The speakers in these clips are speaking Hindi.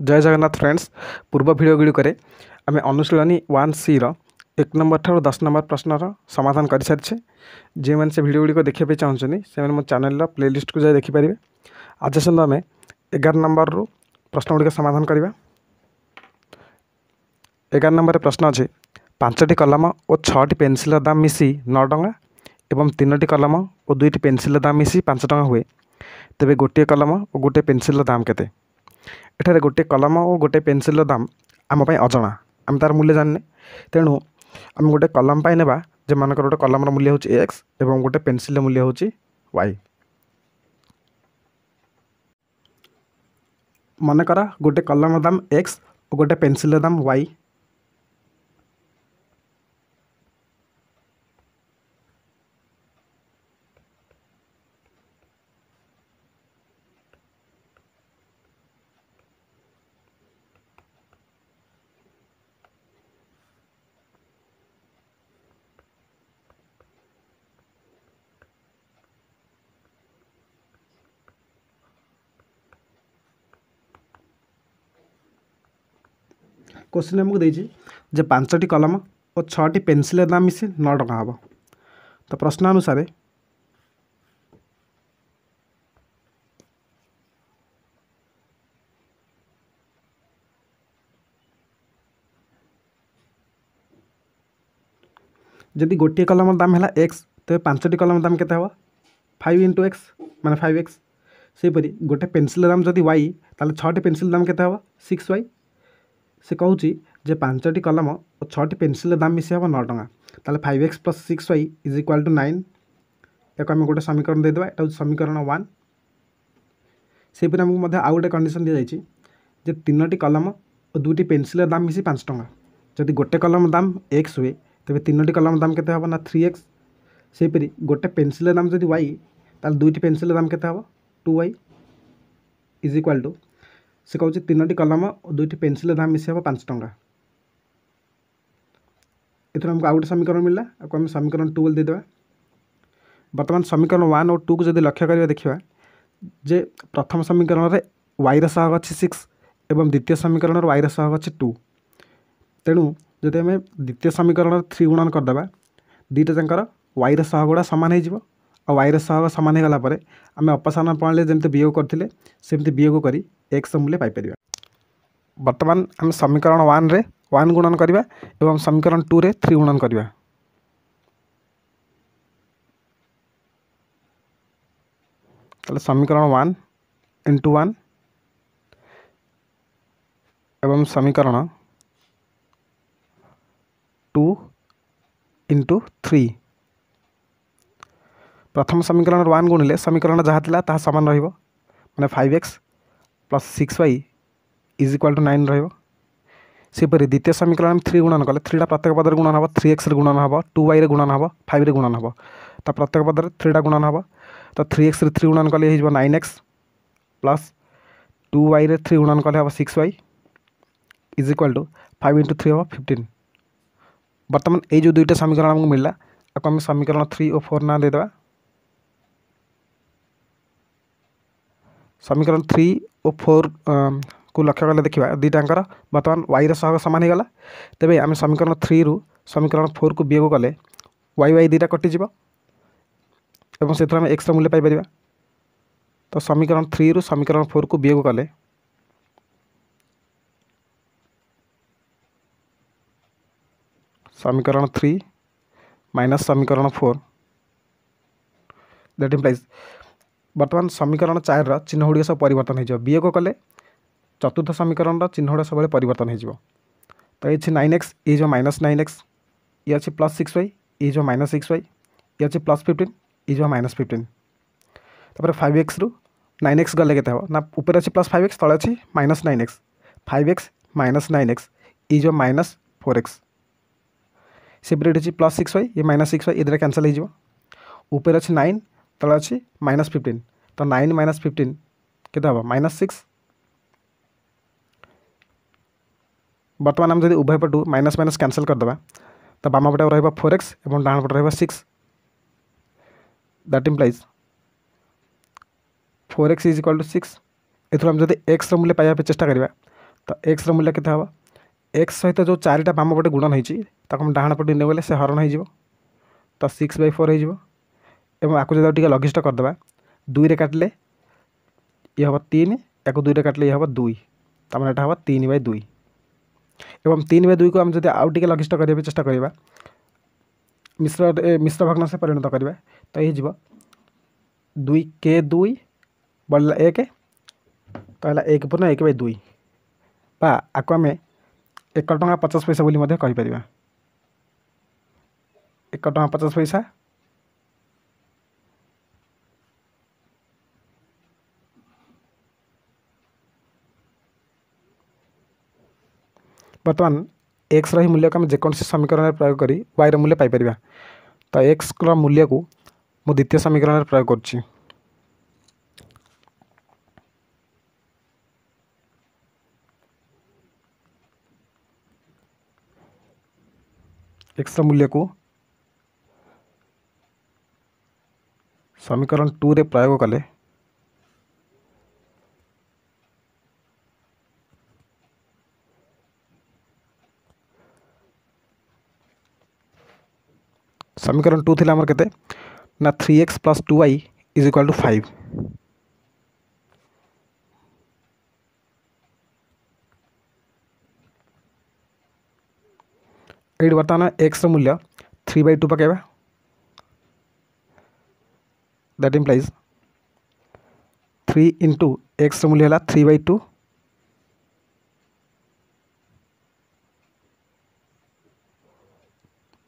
जय जगन्नाथ फ्रेंड्स। पूर्व भिडियो गुड़िक आम अनुशीलनी 1C एक नंबर ठार 10 नंबर प्रश्नर समाधान कर सारी। जो मैंने से भिडियो गुड़िक देखा चाहते से मो चैनल प्लेलिस्ट को जाए देखिपारे। आज आसत आम 11 नंबर रु प्रश्न गुड़िक समाधान करवा। 11 नंबर प्रश्न अच्छे 5टी कलम और 6टी पेनसिल दाम मिसी 9 टंका एवं 3टी कलम और 2टी पेनसिल दाम मिसी 5 टंका हुए, तेबे गोटे कलम और गोटे पेनसिल दाम केते? एठारे गोटे कलम और गोटे पेनसिल दाम आम अजणा, आम तार मूल्य जाने, तेणु आम गोटे कलम पाई नेबा जे मानकर गोटे कलम मूल्य होची x एवं गोटे पेनसिल मूल्य होची y। मन करा गोटे कलम दाम x और गोटे पेनसिल दाम y। क्वेश्चन आमको देछि जे 5टी कलम और 6टी पेनसिल दाम मिसी 9 टका हम। तो प्रश्न अनुसार जदि गोटे कलम दाम है x तेज 5टी कलम दाम केते हवा 5 इंटू x माने 5x। सेपरी गोटे पेनसिल दाम जदि y ताले 6टी पेनसिल दाम केते हवा 6y। से कहूँ जे 5टी कलम और 6टी पेनसिल दाम मिसी हम 9 टका, ताले 5x plus 6y is equal to 9। या आम गोटे समीकरण देदेबा, एटा समीकरण 1। सेपरी आमको आउ गोटे कंडीशन दी जाइए जे 3टी कलम और 2टी पेनसिल दाम मिसी 5 टका। जदि गोटे कलम दाम x हुए तेरे 3टी कलम दाम केते हवा ना 3x। सेपरी गोटे पेनसिल दाम जदि y ताले 2टी पेनसिल दाम केते हवा 2y इज इक्वाल टू से कहूँ 3टी कलम और 2टी पेनसिल दाम मिसी हम 5 टका। एथर हमको आउ गोटे समीकरण मिलला, आपको हम समीकरण 2 देदेबा। बर्तमान समीकरण 1 और 2 को जदि लक्ष्य करिया देखिबा जे प्रथम समीकरण रे y रे सहग अछि 6 एवं द्वितीय समीकरण रे y रे सहग अछि 2। तेणु जदि आम द्वितीय समीकरण 3 गुणन करदेबा दुईटा जाकर y रे सहग गुड़ा सामान हो और y रे सहग सामान होगला पर आम अपसारण प्रणाली जमी वियोग करते सेमती वियोग करी x मूल्य पाइपर। बर्तमान आम समीकरण 1 रे 1 गुणन करवा एवं समीकरण 2 रे 3 गुणन करवा। ताले समीकरण 1 इंटू 1 एवं समीकरण 2 इंटू 3। प्रथम समीकरण 1 गुणिले समीकरण जहाँ था ताहा सामान रहिबो, माने 5x plus 6y is equal to 9 रहिबो। सेपरी द्वितीय समीकरण 3 गुणन कले 3टा प्रत्येक पदर गुणन हम, 3x रे गुणन हम, 2y रे गुणन हम, 5 रे गुणन हम। तो प्रत्येक पदर 3टा गुणन हम, तो 3x रे 3 गुणन कले हो 9x प्लस 2y रे 3 गुणन कले हम 6y is equal to 5 into 3 हम 15। बर्तमान ये जो दुईटा समीकरण आमको मिलला आपको आम समीकरण 3 और 4 ना देदेबा। समीकरण 3 और 4 को लक्ष्य कले देखा दुईटाकर बर्तमान y सहग सामान होगला। तेबे आम समीकरण 3 रु समीकरण 4 को वियोग कले y दुईटा कटिज और से आम x मूल्य पाइपर। तो समीकरण 3 रु समीकरण 4 को वियोग कले समीकरण 3 माइनस समीकरण 4 दैट इम्प्लाइज बर्तमान समीकरण 4 चिन्ह गुड़िक सब परिवर्तन हो वियोग कले चतुर्थ समीकरण चिन्ह गुड़ा सब परिवर्तन हो। तो ये 9x ये जो माइनस 9x, ये अच्छे प्लस 6y ये जो माइनस 6y, ये अच्छे प्लस 15 ये जो माइनस 15। तापर 5x रु 9x गले के ना ऊपर अच्छे प्लस 5x तले अच्छे minus 9x, 5x minus 9x ये जो माइनस 4x। सेपरेट अच्छी प्लस 6y ये माइनस 6y इधर कैंसल हो। ऊपर अच्छे 9 तले अच्छे माइनस 15, तो 9 माइनस 15 के माइनस 6। बर्तमान आम जब उभय पटू माइनस माइनस कैंसल करदे तो बाम पटे रहा 4x और डाण पटे रहा 6। That implies 4x is equal to 6। एथर हम जब एक्स मूल्य पाइबा चेष्टा करवा तो एक्स मूल्य केते हम एक्स सहित जो चारिटा बाम पटे गुणन होती डाण पटे नेगले से हरण हो तो 6/4 हो आपको जो लघिष्ठ करदे 2 रे काटिले ये हम 3 या 2 रे काटिले ये हम 2 तमें यहाँ हम 3/2 एवं 3/2 को आम जब आउ टे लघिष्ठ करने चेष्टा करवा मिश्र भग्न से परिणत करवा तो ये 2 बढ़ला 1 तो है 1/1/2 बा आपको आम 1 टଙ୍କା 50 पैसा बोली कहीपर 1 टଙ୍କା 50 पैसा बर्तमान एक्स रही मूल्य को आम जेकोसी समीकरण में प्रयोग करी वाई मूल्य पाइपर तो एक्स मूल्य को मु द्वितीय समीकरण में प्रयोग करुच्ची एक्स मूल्य को समीकरण 2 रे प्रयोग कले समीकरण 2 थिला हमर केते ना 3x + 2y = 5 ये बर्तमान एक्स मूल्य 3/2 पकेबा दैट इम्प्लाइज 3 × एक्स मूल्य है 3/2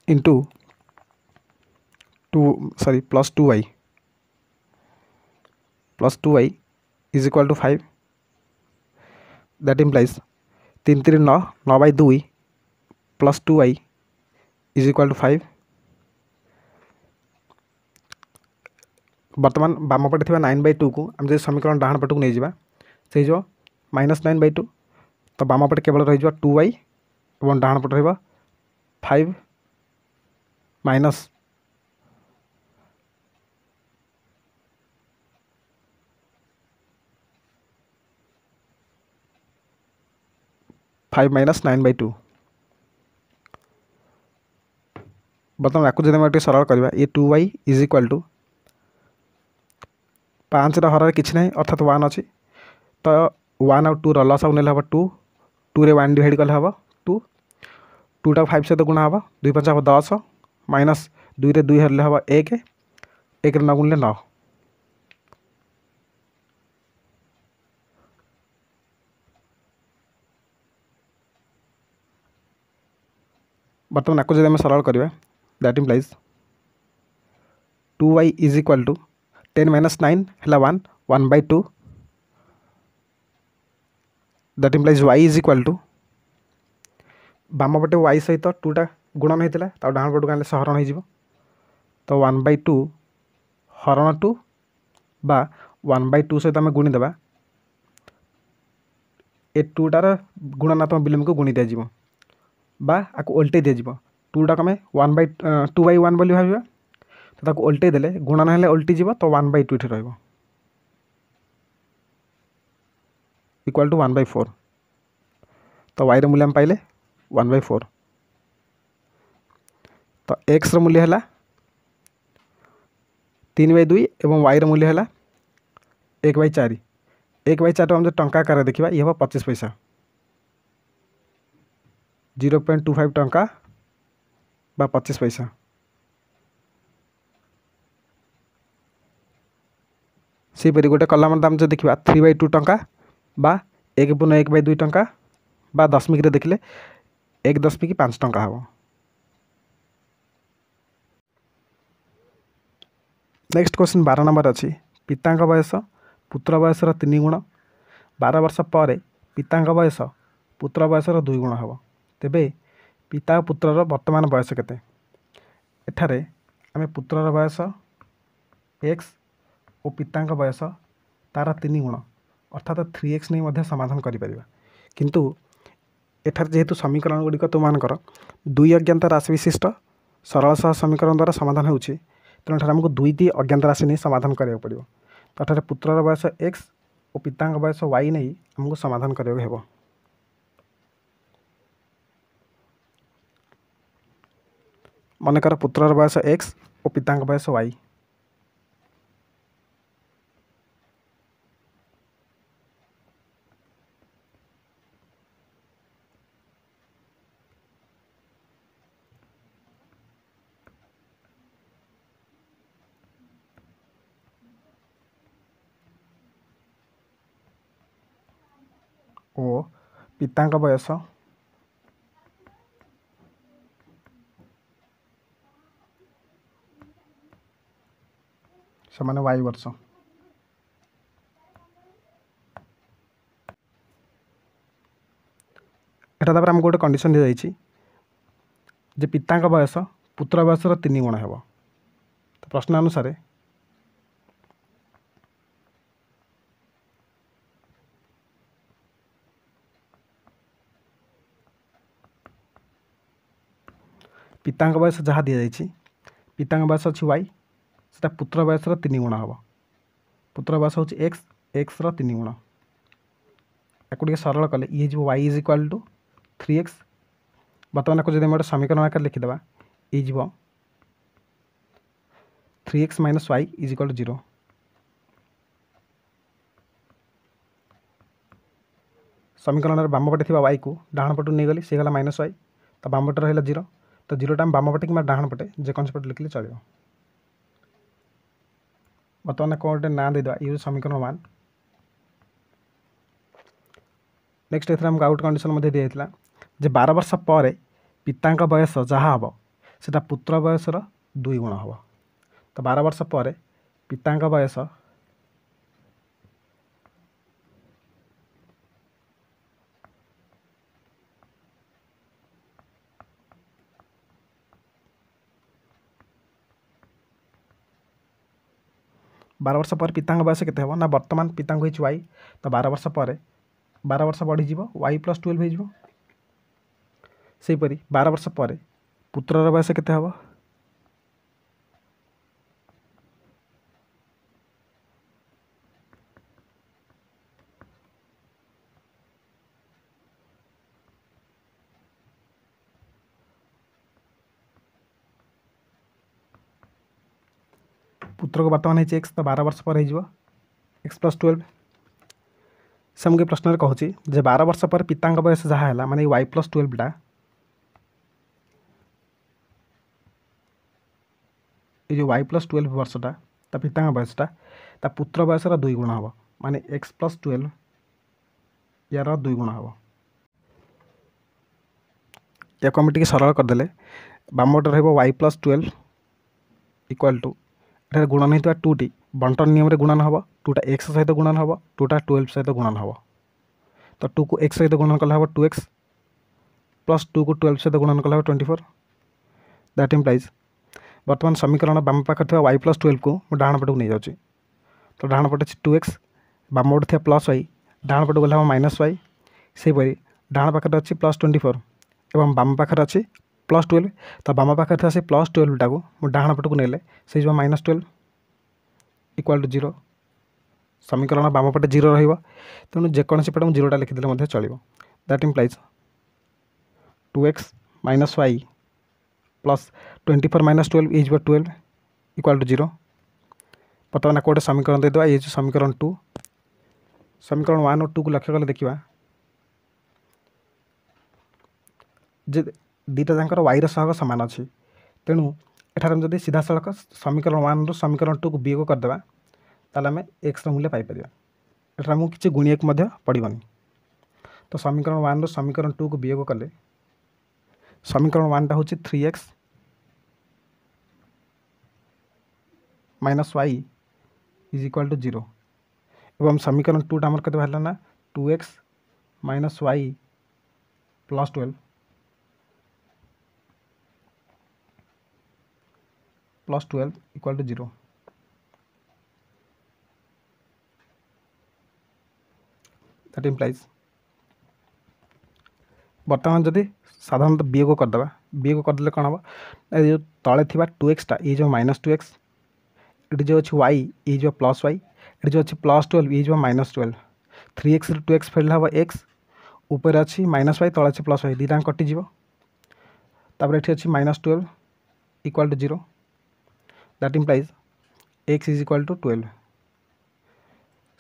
into plus 2y = 5 that implies 3 3 9 9/2 plus 2y = 5 बर्तमान बाम पटे थी 9/2 को आम जो समीकरण डाण पटक नहीं जावा से जो -9/2 तो बाम पटे केवल रही 2y और डाण पटे रही 5 माइनस -9/2 बर्तमान आपको जब हम सरल करवा ये 2y = 5 हर कि ना अर्थात 1 अच्छी तो 1 और 2 लस आउ हम 2 रे 1 डिवाइड कले हम 2 टा 5 सहित गुणा हम 2 5 हम 10 माइनस 2 रे 2 हेल्ले हम 1 1 रे 9 गुणिले 9 बर्तमान आपको जब हम सरल करवा दैट इम्प्लाइज 2y = 10 - 9 है 1/2 दैट इम्प्लाइज y = बाम पटे y सहित 2टा गुणन होता है डाण पटक आने हरण हो तो 1/2 हरण 2 बा 1/2 सहित आम गुणीदेवा ए 2टार गुणनात्मक विलोम को गुणी दिज्व बा आपको उल्टे दिज्व 2टा आम 2/1 बोली भाविया तो ताको उल्टे देले गुणन हेले उल्टी जीव तो 1/2 इठे रहइबो इक्वल टू 1/4 तो y रो मूल्य हम पाइले 1/4 तो x रो मूल्य है 3/2 एवं y रो मूल्य है 1/4 1/4 हम जो टंका आकार देखा ये हम 25 पैसा 0.25 टंका बा 25 पैसा सेपरी गोटे कलम दाम जो देखा 3/2 टंका बा 1/1/2 टंका बा दशमिक देखले 1.5 टंका हम नेक्स्ट क्वेश्चन 12 नंबर अच्छी पिता बयस पुत्र बयसर 3 गुण 12 वर्ष पर पिता बयस पुत्र बयसर 2 गुण हम तेबे पिता पुत्रर वर्तमान बयस केते एठारे आमे पुत्रर बयस x और पिता बयस तार 3 गुण अर्थात 3x नहीं समाधान करें किंतु एठार जेहेतु समीकरण गुड़िक तुमकर 2 अज्ञात राशि विशिष्ट सरल सह समीकरण द्वारा समाधान होची तेणु आमको 2टी अज्ञात राशि नहीं समाधान कराया पड़ो तो एठार पुत्रर बयस x और पिता बयस y नहीं आमको समाधान कराया हेबो मनकर पुत्रर बयस एक्स और पिता बयस वाई। ओ पिता बयस से माने वाई वर्ष। एटा तापर आमको गोटे कंडीशन दी जाइछि जे पिता बयस पुत्र बयसर 3 गुण हेब। तो प्रश्न अनुसार पिता बयस जहाँ दी जाइछि पिता बयस अच्छी वाई से पुत्र बयसर 3 गुण हम। पुत्र बयस हूँ एक्स एक्स री गुण या सरल कले ये जो Y is equal to 3x। बर्तमान को जब गोटे समीकरण आकार लिखिदेवा ये 3x minus y is equal to 0। समीकरण बाम पटे वाई को डाण पटू नहीं गली सी गला माइनस वाई तो बाम पटे रहा 0। तो 0 टाइम बाम पटे कि डाण पटे जेकोसी पटे लिखले चलो। बर्तमान कौन गोटे ना देदेवा ये समीकरण 1। नेक्स्ट एथर आमको आउट कंडीशन दी जाता जे 12 वर्ष पर पिता बयस जहाँ हम से पुत्र बयसर 2 गुण हम। तो 12 वर्ष पर पिता बयस 12 वर्ष पर पिता बयस केते ना वर्तमान पिता हो वाई। तो 12 वर्ष पर 12 वर्ष बढ़ीज वाई प्लस 12 हो। सेपरी 12 वर्ष पर पुत्रर बयस केते हम 12 एक्स। तो 12 वर्ष पर हो एक्स प्लस 12 से मुझे प्रश्न कहूँ जे 12 वर्ष पर पिता बयस जहाँ है माने वाई प्लस 12टा ये जो वाई प्लस 12 वर्षटा ता पिता बयसटा ता पुत्र बयसर 2 गुण हम माने एक्स प्लस 12 यार 2 गुण हम। या आम टे सरल करदे बामटे रही वाई प्लस 12 इक्वाल टू एठार गुणन होता 2टी बंटन नियम गुणन हम 2टा एक्स सहित गुणन हम 2टा 12 सहित गुणन हम। तो 2 को एक्स सहित गुणन कले हम 2x प्लस 2 को 12 सहित गुणन कले हम 24। दैट इम्प्लाइज बर्तमान समीकरण बाम पाखे वाई प्लस 12 को डाण पटक नहीं जाऊँगी। तो डाण पटे 2x बाम पटे थी प्लस वाई डाण पटक गले हम माइनस वाई। सेपरी डाण पाखे अच्छी प्लस 24 एवं बाम पाखे अच्छी प्लस 12। तो बाम पाखे था से प्लस 12 टाक डाण पटक नेले से माइनस 12 इक्वाल टू 0। समीकरण बाम पटे 0 रही तेणु जेकोसी पटे 0टा लिखिदे चलो। That implies 2x minus y plus 24 minus 12 is 12 equal to 0। बर्तमान गोटे समीकरण देदेवा ये समीकरण 2। समीकरण 1 और 2 को लक्ष्य कले देखा जे दुईटा जाकर वाई सहग सामान अच्छी तेणु एठार जब सीधा सड़क समीकरण 1 रु समीकरण 2 को वियोग करदे ताले आम एक्स मूल्य पाइपर। एठार आमको किसी गुणिया पड़ोनी। तो समीकरण 1 रु समीकरण 2 को वियोग कले समीकरण 1टा हूँ 3x minus y is equal to 0 एवं समीकरण 2टा आमर के बाहर ना 2x minus y plus 12 plus 12 equal to 0। That implies बर्तमान जदि साधारणतः वियोग करदे वियोग करदे कौन हम जो तले थी 2x ये जो माइनस 2x ये जो अच्छी वाई ये जो प्लस वाई ये जो अच्छी प्लस 12 ये जो माइनस 12 3x 2x फेरले हम एक्स ऊपर अच्छी माइनस वाई तले अच्छी प्लस वाई दीटा कटिज। तापर ये अच्छी minus 12 equal to 0. That implies x is equal to 12.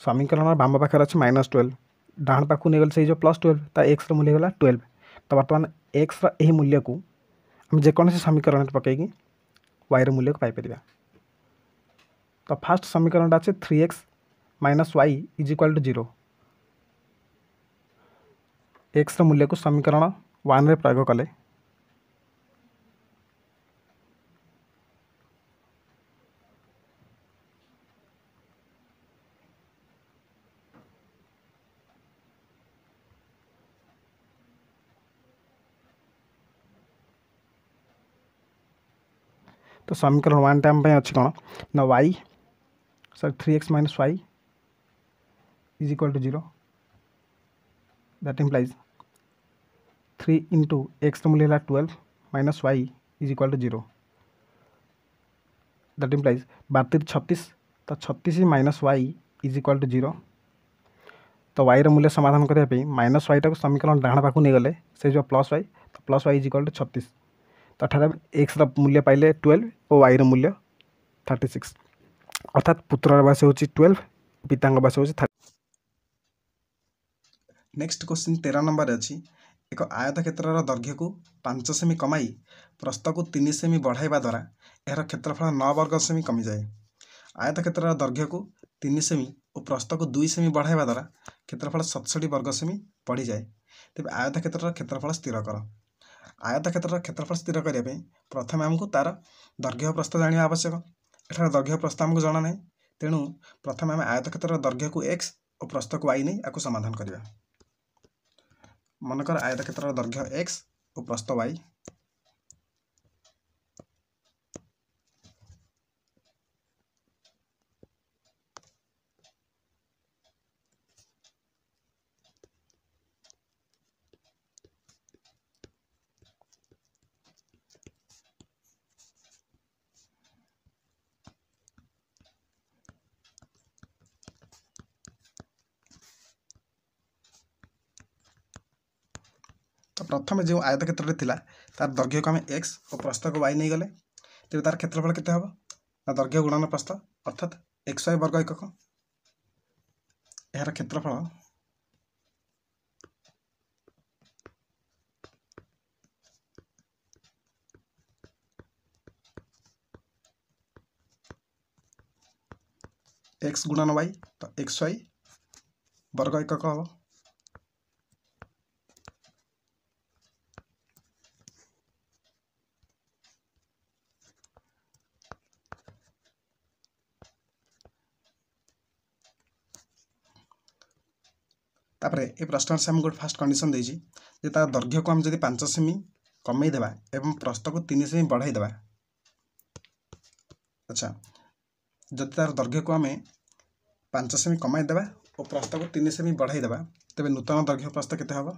समीकरण बाम पाखे अच्छे -12 डाण पाक नहीं गले से +12 ता एक्स मूल्य गला 12. तो बर्तमान एक्स रही मूल्य को आम जेकोसी समीकरण पकईकि वाई मूल्य को पाइपर. तो फास्ट समीकरण अच्छे 3x - y is equal to 0. X मूल्य को समीकरण 1 रे प्रयोग कले तो समीकरण 1 टाइम अच्छी कौन ना y 3x - y is equal to 0. That implies 3 into x मूल्य है 12 - y is equal to 0. That implies 32 36 तो 36 - y इज इक्वाल टू 0. तो y मूल्य समाधान करने -y टाक समीकरण डाण पाक नहीं गले से जो +y तो +y इज इक्वाल टू 36. तो अठार एक्स मूल्य पाइले 12 और y मूल्य 36. अर्थात पुत्र बयस हूँ 12 पिता बयस हूँ 30. नेक्स्ट क्वेश्चन 13 नंबर अच्छी एक आयत क्षेत्र दैर्घ्य को 5 सेमी कमाई प्रस्थ को 3 सेमी बढ़ाइबा द्वारा यार क्षेत्रफल 9 वर्ग सेमी कमी जाए. आयत क्षेत्र दैर्घ्य को 3 सेमी और प्रस्थ को 2 सेमी बढ़ाइबा द्वारा क्षेत्रफल 67 वर्ग सेमी बढ़ी जाए. तेज आयत क्षेत्र क्षेत्रफल स्थिर कर. आयत क्षेत्र क्षेत्रफल स्थिर करने प्रथम आमको तार दैर्घ्य प्रस्थ जाना आवश्यक. एठार दैर्घ्य प्रस्थ आमको जना ना तेणु प्रथम आम आयत क्षेत्र दैर्घ्य को x और प्रस्थ को y नहीं आपको समाधान करवा. मनकर आयत क्षेत्र दैर्घ्य x और प्रस्थ y. तो प्रथम जो आयत क्षेत्र थी तार दैर्घ्य को आम x और प्रस्थ को y नहीं गले तेज तार क्षेत्रफल केते हम ना दैर्घ्य गुणन प्रस्थ अर्थात xy वर्ग एकक. यार क्षेत्रफल x गुणन y तो xy वर्ग एकक हम. तापर ये प्रश्न से आम गोटे फास्ट कंडीशन देजी तार दैर्घ्य को आम जब 5 सेमी कमे देवा एवं प्रस्थ को 3 सेमी बढ़ाई देवा. अच्छा जदि तार दैर्घ्य को आम 5 सेमी कमाई देवा और प्रस्थ को 3 सेमी बढ़ाई देवा तेज नूतन दैर्घ्य प्रस्थ केते हम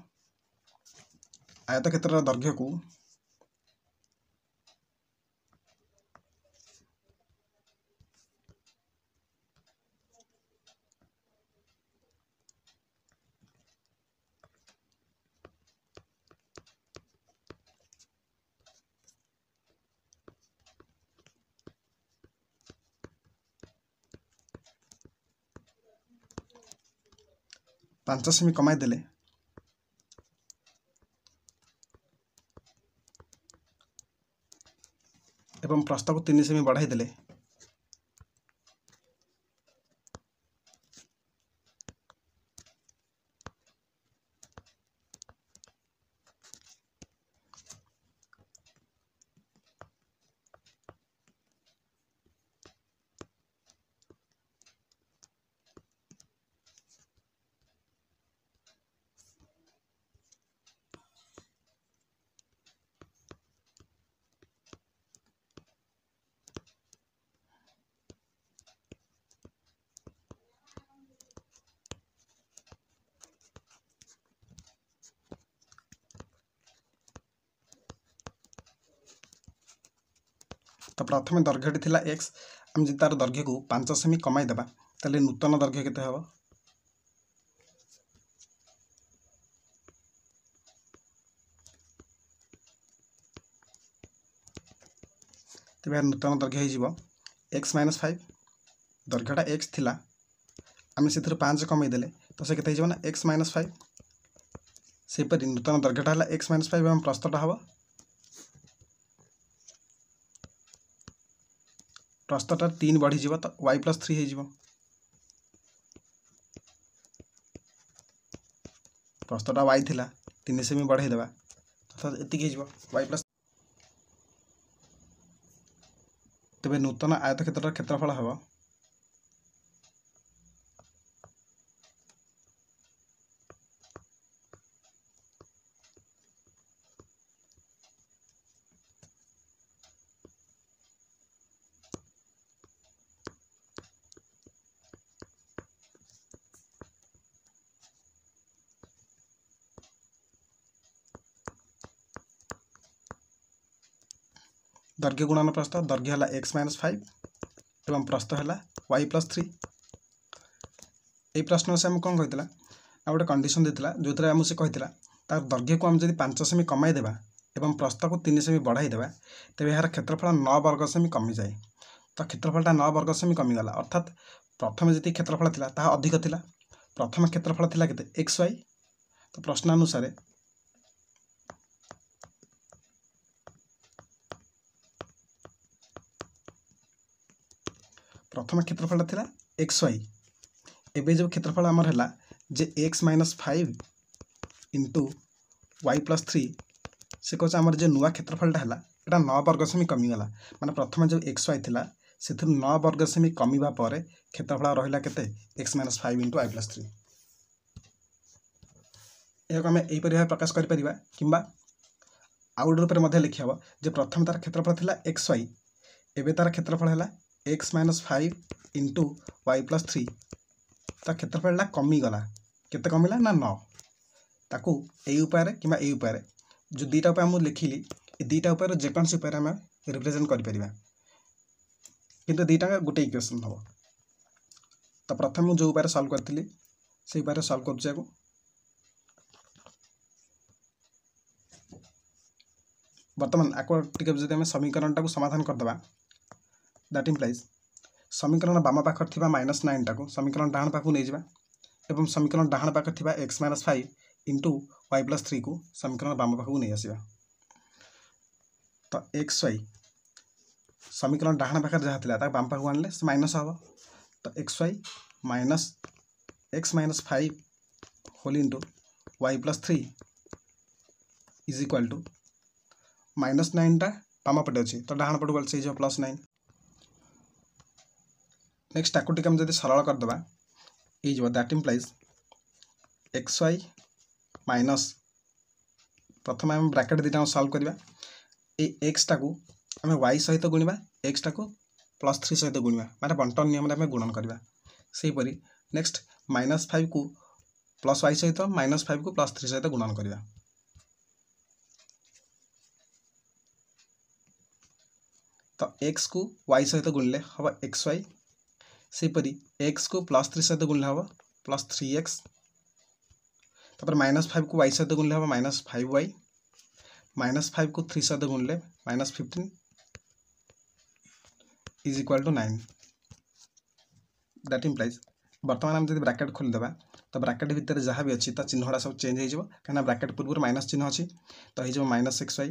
आयत क्षेत्र दैर्घ्य को पांच सेमी कमाई देले एवं प्रस्थ को 3 सेमी बढ़ाई देले तो प्रथम दैर्घ्य थी एक्स आम जी तार दैर्घ्य को 5 सेमी कमाई देवा ताले नूतन दैर्घ्य केते हम तेज नूतन दैर्घ्य हो एक्स माइनस 5 दैर्घ्यटा एक्स थिला आम से 5 कमेदेले तो से के ना एक्स माइनस 5 सेपरी नूतन दैर्घ्यटा है एक्स माइनस 5 और प्रस्थटा हम प्रस्थटा 3 बढ़ीज तो वाई प्लस 3 हो प्रस्थटा वाई थिला 3 सेमी बढ़ाईदेवा तो ये वाई प्लस तेज नूतन आयतक्षेत्र क्षेत्रफल हम दैर्घ्य गुणन प्रस्थ दैर्घ्य है एक्स माइनस 5 एवं प्रस्थ है वाई प्लस 3 ये प्रश्न से आम कौन कहला गोटे कंडीशन देता जो थे आमको से कहला तार दैर्घ्य को आम जब 5 सेमी कमाईदेवा एवं प्रस्थ को 3 सेमी बढ़ाईदेवा तेज यार क्षेत्रफल 9 वर्ग सेमी कमी जाए तो क्षेत्रफलटा 9 वर्ग सेमी कमीगला अर्थात प्रथम जी क्षेत्रफल था ताहा अधिक थिला प्रथम क्षेत्रफल थिला केते एक्स वाई तो प्रश्नानुसार प्रथम क्षेत्रफल था एक्स वाई एवं जो क्षेत्रफल आमर है जे X minus 5 into Y plus 3 से कहे आमर जो नुआ क्षेत्रफलटा है यहाँ 9 वर्ग सेमी कमीगला माने प्रथम जो एक्स वाई था से 9 वर्ग सेमी कमीबा पर क्षेत्रफल रहा केते x minus 5 into Y plus 3 यह आम यहीपरि भाव प्रकाश करें कि आउ गोटे रूप में लिखी हम जे प्रथम तार क्षेत्रफल था एक्स वाई एवं तार क्षेत्रफल है x minus 5 into Y plus 3 ता क्षेत्रफलटा कमीगला केते कमिला ना 9 ताकू यही उपाय कि यही उपाय जो दुईटा उपाय मुझे लिखिली ये दुईटा उपाय जेकोसी उपाय आम रिप्रेजेंट करें किंतु दुईटा गोटे इक्वेशन हम तो प्रथम मुझे जो उपाय सल्व करी से उपाय सल्व कर बर्तमान आपको टी समीकरण टाक समाधान करदे दैट इम्प्लाइज समीकरण बाम पाखर थी -9 टाक समीकरण डाण पाक नहीं जावा एवं समीकरण डाण पाखर थी x minus 5 into Y plus 3 को समीकरण बाम पाखक नहीं आसवा तो एक्स वाई समीकरण डाण पाखर जहाँ था बाम पाखक आने से माइनस हम तो x y minus x minus 5 whole into Y plus 3 is equal to -9 टा बाम पटे अच्छी तो डाण पटू गले से +9 नेक्स्ट ताकू टिके जब सरल करदे ये that implies x y minus प्रथम आम ब्राकेट दुटा सल्व करवा ये एक्स टाकू आम वाई सहित गुणवा एक्स टाकू +3 सहित गुणवा माने बंटन नियम आम गुणन करवा सेहीपरि नेक्स्ट -5 को प्लस वाई सहित -5 को +3 सहित गुणन करवा तो एक्स को वाई सहित गुणिले हम एक्स वाई सेपरी एक्स को +3 सहित गुणिले हम +3x तापर -5 को वाई सहित गुणिले हम -5y -5 को 3 सहित गुणिले -15 is equal to 9 that implies बर्तमान आम जब ब्राकेट खोलीदेवा तो ब्राकेट भितर जहाँ भी अच्छी चिन्हटा सब चेंज हो कहीं ब्राकेट पूर्व माइनस चिन्ह अच्छी तो ये -6y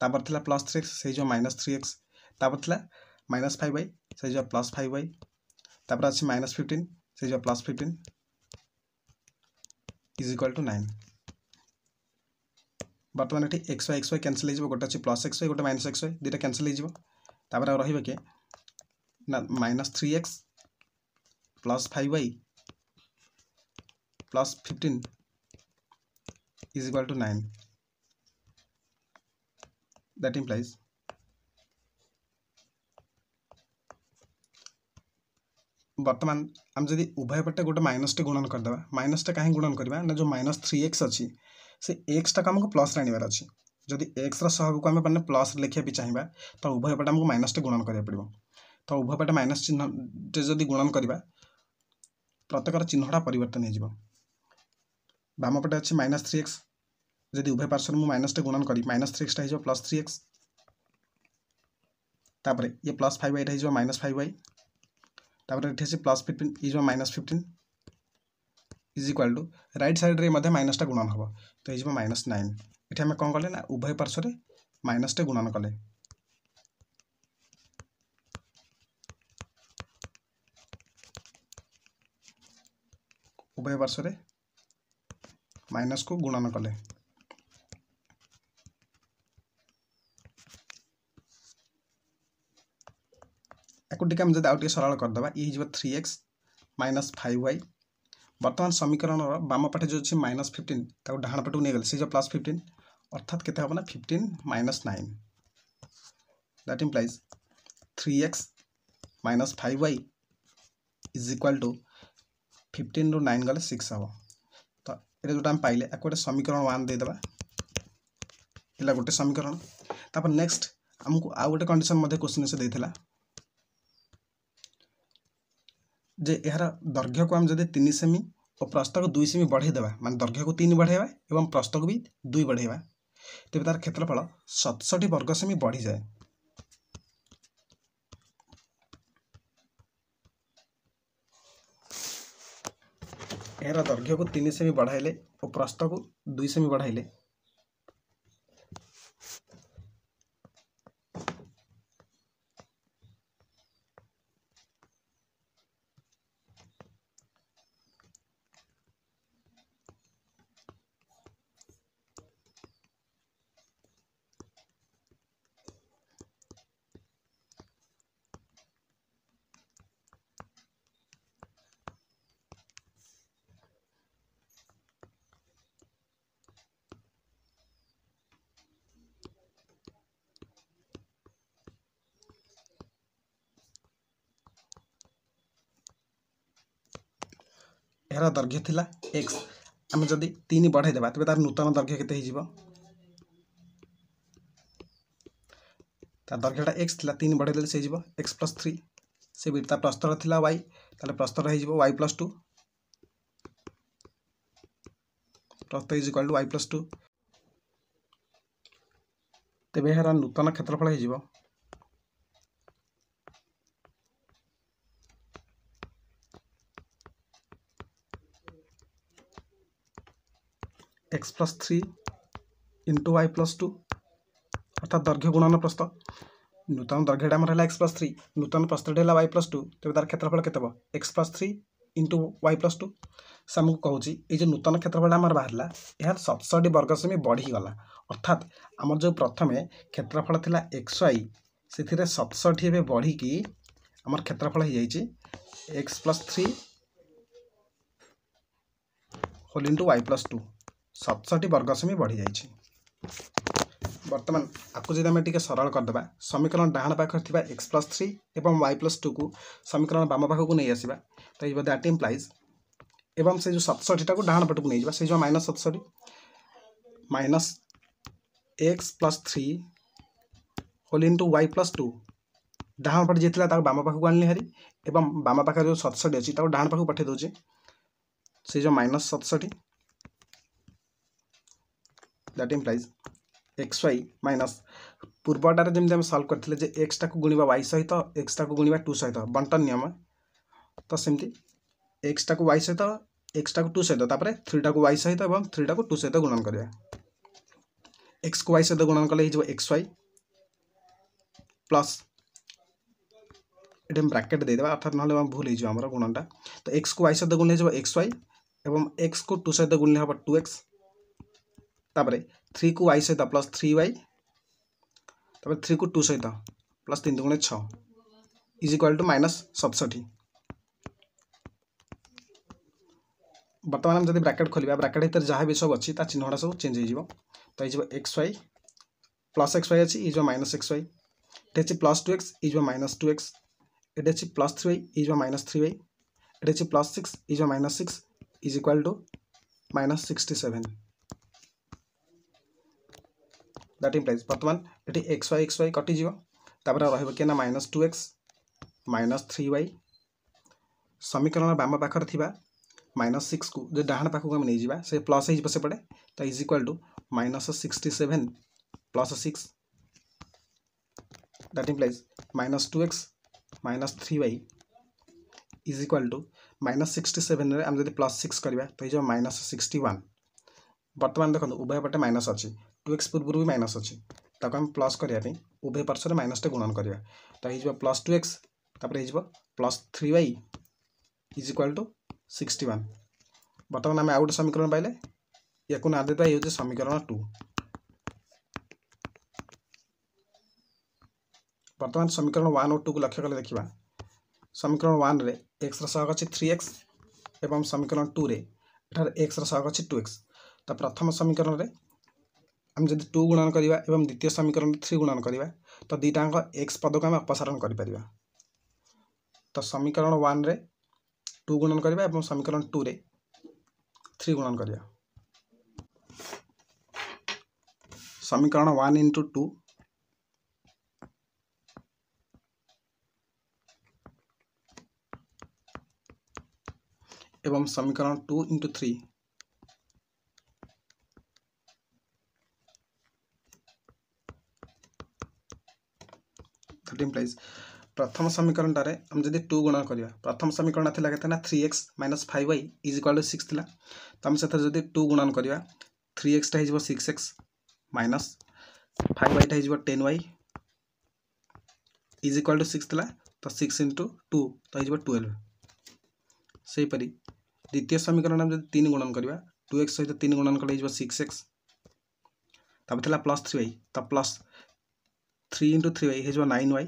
तापर थिला +3x से -3x तापर थिला -5y से +5y तापर अच्छी -15 से +15 इज इक्वाल टू 9 बर्तमान ये एक्स वाई कैनसल हो गोटे अच्छी +x वाई गोटे -x वाई दुटा कैनसल हो रही कि ना -3x +5y +15 is equal to 9 that implies बर्तमान आम जब उभय पटे गोटे माइनस टे गुणन करदे माइनस टे कहीं गुणन करवा ना जो -3x अच्छी से एक्स टाक आमको प्लस आनबार अच्छी जदि एक्स सहग को आम मैंने प्लस लिखा भी चाहिए तो उभय पटे आमको माइनस टे गुणन करा पड़ो तो उभय पटे माइनस चिन्ह जदि गुणन करवा प्रत्येक चिन्हटा परिवर्तन हो बाम पटे अच्छी -3x जदि उभय पार्श्व मुझे माइनस टे गुणन करी -3x टा +3x तापर ये +5y एटा हो -5y तापर एठी अछि +15 is -15 is equal to right side रे मध्ये माइनस टा गुणन हबो तो इज -9 एठी हम कोन कले ना उभय पार्श्व रे माइनस टे गुणन कले उभय पार्श्व रे माइनस को गुणन कले एकुटिक हम जदि आउटे सरल कर दबा ये हिजबो 3x - 5y वर्तमान समीकरण रो बाम पाटे जो अछि -15 ताको डाहाण पाटू नै गेल से जो +15 अर्थात केते हबो ना 15 - 9 that implies 3x - 5y is equal to 15 रो 9 गले 6 हबो तो एटा जोटा हम पाइले एकोटे समीकरण 1 दे दबा इला गोटे समीकरण तापर नेक्स्ट हमको आ गोटे कंडीशन मध्ये क्वेश्चन से देथिला जे यार दैर्घ्य को हम जदि 3 सेमी और प्रस्थ को 2 सेमी बढ़े देबा माने दैर्घ्य को 3 बढ़ेबा एवं प्रस्थ को भी 2 बढ़ेबा तेबे तार क्षेत्रफल 67 वर्ग सेमी बढ़ी जाए यार दैर्घ्य को 3 सेमी बढ़ाइले और प्रस्थ को 2 सेमी बढ़ाइले यार दैर्घ्य थिला x हम जदि 3 बढ़ाई देबा तबे तार नूतन दैर्घ्य केते हि जीवो ता दैर्घ्यटा x थिला 3 बढ़ाई देले से जीवो x + 3 से बिता प्रस्तर थिला y ताले प्रस्तर हि जीवो y + 2 प्रस्तर इज इक्वल टू y + 2 तबे यार नूतन क्षेत्रफल हि जीवो x + 3 into y + 2 अर्थात दैर्घ्य गुणन प्रस्थ नूतन दैर्घ्यटा हमर हला x + 3 नूतन प्रस्थटा हला y + 2 तबे तार क्षेत्रफल केते हो x + 3 into y + 2 से हमको कहूची ए जे नूतन क्षेत्रफल हमर बाहरला यार 67 वर्ग सेमी बढ़ी गला अर्थात हमर जो प्रथमे क्षेत्रफल थिला xy सेथिरे 67 एबे बढ़ी की हमर क्षेत्रफल हि जाईची x + 3 होल into y + 2 67 वर्ग सेमी बढ़ी जाईची वर्तमान आपको जदि हमें टिके सरल कर देबा समीकरण डाहाण पाखर थिबा x + 3 एवं y + 2 को समीकरण बाम पाख को नै आसीबा तो इज दैट इंप्लाइज एवं से जो 67 टाको डाहाण पट को नै जिबा से जो -67 minus x + 3 whole into y + 2 डाहाण पट जेतला ताको बाम पाख को आनली हरी एवं बाम पाखर जो 67 अछि ताको डाहाण पाख को पठे दोचे से जो -67 दैट इंप्लाइज xy माइनस पूर्वटारे जेमते हम सॉल्व करथिले जे x टा को गुणिबा y सहित x टा को गुणिबा 2 सहित बंटन नियम तो सेमती x टा को y सहित x टा को 2 सहित तापरे 3 टा को y सहित एवं 3 टा को 2 सहित गुणन करिया x को y सहित गुणन कले हिजो xy प्लस एडम ब्रैकेट दे देबा अर्थात नहले हम भूल हिजो हमर गुणनटा तो x को y सहित गुणले हिजो xy एवं x को 2 सहित गुणले हबो 2x तापरे 3 को y सहित प्लस 3y तापर 3 को 2 सहित प्लस 3 दुगुणे 6 इज इक्वल टू -67 वर्तमान हम जदि ब्रैकेट खोलिबा ब्रैकेट भीतर जहाँ भी सब अछि ता चिन्हटा सब चेंज हो जिवो तो इज xy प्लस xy अछि इज -xy एटे अछि प्लस 2x इज -2x एटे अछि प्लस 3y इज -3y एटे अछि plus 6 is -6 is equal to -67 that implies वर्तमान एटी xy कटि जीवो तापर रहइबो केना -2x -3y समीकरण बाम पाखर थिबा -6 को जे डाहाण पाखक हम नै जिबा से प्लस हिजबो से पड़े तो is equal to -67 + 6 that implies -2x -3y is equal to -67 रे आम जब +6 करवा तो ये -61। बर्तमान देखो उभय पटे माइनस अच्छी 2x पूर्व भी माइनस अच्छी ताको हम प्लस करने उभय पार्श्व माइनस टे गुणन करवा तो ये +2x +3y is equal to 61। बर्तमान आम आउ गोटे समीकरण पाइले या ना देता ये समीकरण 2। बर्तमान समीकरण 1 और 2 को लक्ष्य कले देखा समीकरण 1 रे x सहग अच्छी 3x एवं समीकरण 2 रे एठार x सहग अच्छी 2x। तो प्रथम समीकरण रे हम जब 2 गुणन करवा एवं द्वितीय समीकरण 3 गुणन करवा तो दुईटाक x पद को आम अपसारण कर। तो समीकरण 1 रे 2 गुणन करवा एवं समीकरण 2 रे 3 गुणन करवा। समीकरण 1 इंटू 2 एवं समीकरण 2 इंटू 3 दैट इम्प्लाइज प्रथम समीकरण टारे हम जब 2 गुणन करवा प्रथम समीकरण थिला केते ना 3x - 5y is equal to 6 थिला। तो हम से जब 2 गुणन करवा 3x टा हो 6x माइनस 5y टा हो 10y इज इक्वल टू 6 थिला। तो 6 इंटू 2 तो हो 12। से परी द्वितीय समीकरण हम जब 3 गुणन करवा 2x सहित 3 गुणन कले 6x तब थिला +3y तो +3 इंटू 3y हो 9y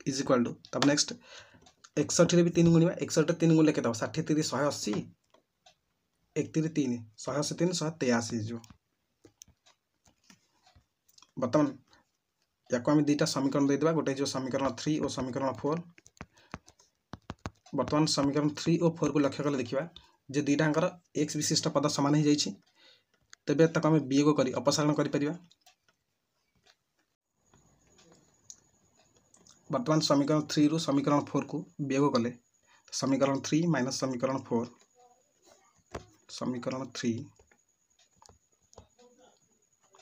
इज इक्वल टू तब नेक्स्ट 61 भी 3 गुणवा 61 3 गुणले के 60 3 180 1 3 3 180 3 183 हो। बर्तमान या आम दुईटा समीकरण देदेबा गोटे जो समीकरण 3 और समीकरण 4। बर्तमान समीकरण 3 और 4 को लक्ष्य कले देखा जे दुईटाकर x विशिष्ट पद सामान हो जाए तेबे ताको आम वियोग कर अपसारण कर। बर्तमान समीकरण 3 रु समीकरण 4 को वियोग कले समीकरण 3 माइनस समीकरण 4 समीकरण 3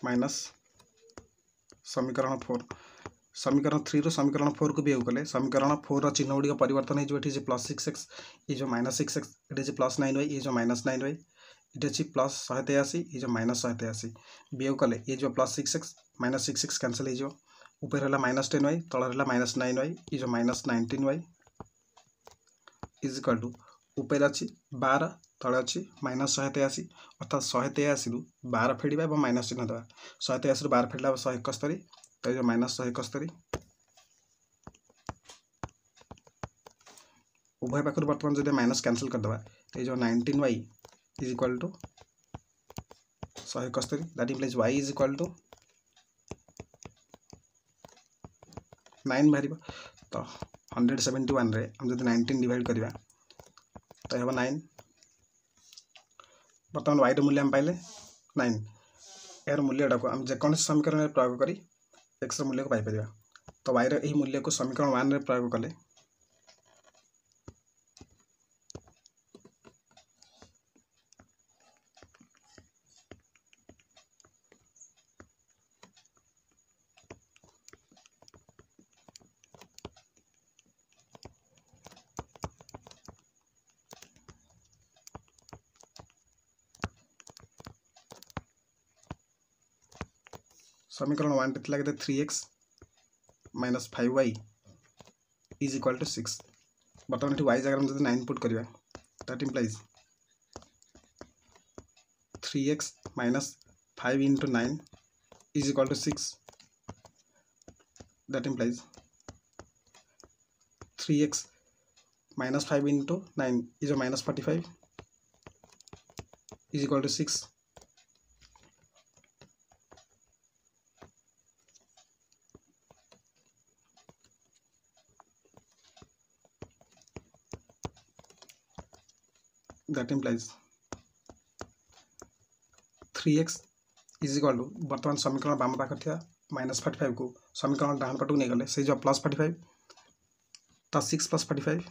माइनस समीकरण 4 समीकरण 3 रु समीकरण 4 को वियोग कले समीकरण 4 चिन्ह गुड़िक परिवर्तन हो +6x ये जो -6x ये +9y ये जो -9y ये अच्छी +183 ये जो -183 वियोग कले ये जो +6x -6x कैंसल हो ऊपर है -10y तल है -9y ये जो -19y इज इक्वल टू ऊपर अच्छी 12 तले अच्छी -183 अर्थात 183 रु 12 फेड़ा और माइनस चिन्ह देवा 183 रु 12 फेड़ा 171 तो ये -171 उभय पाखर बर्तमान जब माइनस कैंसल करदे तो ये 19y is equal to 171 that implies y is equal to 9 बाहर तो 171 रे हम जब 19 डिवाइड करवा तो ये 9। बर्तमान y मूल्य हम पाइले 9 यार मूल्यटा को हम जेकोसी समीकरण में प्रयोग करी x मूल्य को पाइपर। तो y रे मूल्य को समीकरण 1 रे प्रयोग कले समीकरण 1 टे लगे 3x - 5y is equal to 6। बर्तमान ये y जगह जब 9 पुट करवा that implies 3x - 5 into 9 is equal to 6 that implies 3x - 5 into 9 is -45 is equal to 6। That implies 3x is equal to बर्तमान समीकरण बाम पाखे था -45 को समीकरण डाहाण पटक नहीं गले से जो +45 तो 6 + 45